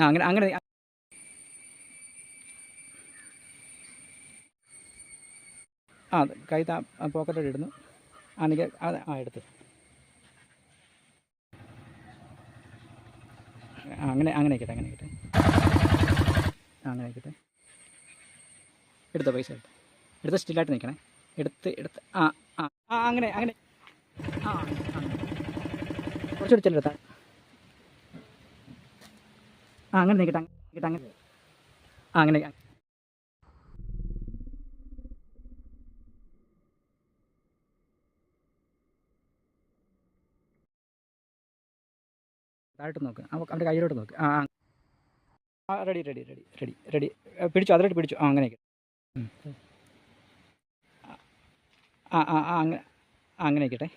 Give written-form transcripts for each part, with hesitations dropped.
അങ്ങനെ അങ്ങനെ ആ കൈ പോക്കറ്റോട് ഇടുന്നു. എനിക്ക് എടുത്ത് അങ്ങനെ അങ്ങനെ ആയിക്കട്ടെ, അങ്ങനെ ആയിക്കട്ടെ, അങ്ങനെ ആയിക്കട്ടെ. എടുത്തോ, പൈസ എടുത്ത് സ്റ്റില്ലായിട്ട് നിൽക്കണേ. എടുത്ത് ആ ആ ആ അങ്ങനെ അങ്ങനെ ആ കുറച്ചുകൂടി ചെല്ലെടുത്താ അങ്ങനെ നിൽക്കട്ടെ, അങ്ങനെ അങ്ങനെ അങ്ങനെ താഴോട്ട് നോക്ക്, അവൻ്റെ കയ്യിലോട്ട് നോക്ക്. Ready ready ready ready ready. പിടിച്ചു, അതിലോട്ട് പിടിച്ചു. അങ്ങനെയൊക്കെ. അങ്ങനെ അങ്ങനെ ആയിക്കട്ടെ.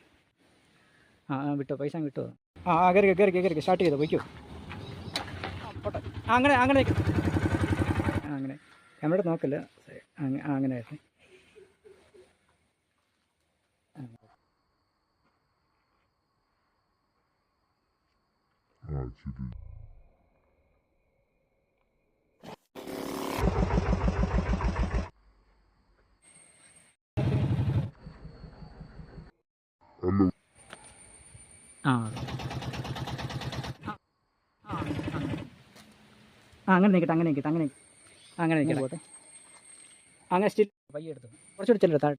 വിട്ടോ, പൈസ വിട്ടോ. കയറി കയറി കയറി സ്റ്റാർട്ട് ചെയ്തോ, വയ്ക്കൂ. പോട്ടെ. അങ്ങനെ അങ്ങനെ അങ്ങനെ നമ്മുടെ നോക്കല്ല. അങ്ങനെ ആയിട്ട് അങ്ങനെ നിൽക്കട്ടെ, അങ്ങനെ നിൽക്കട്ടെ, അങ്ങനെ അങ്ങനെ നിൽക്കട്ടെ, പോട്ടെ. അങ്ങനെ സ്റ്റിൽ പയ്യെ എടുത്തു, കുറച്ചുകൂടി ചെല്ലെടുത്താ.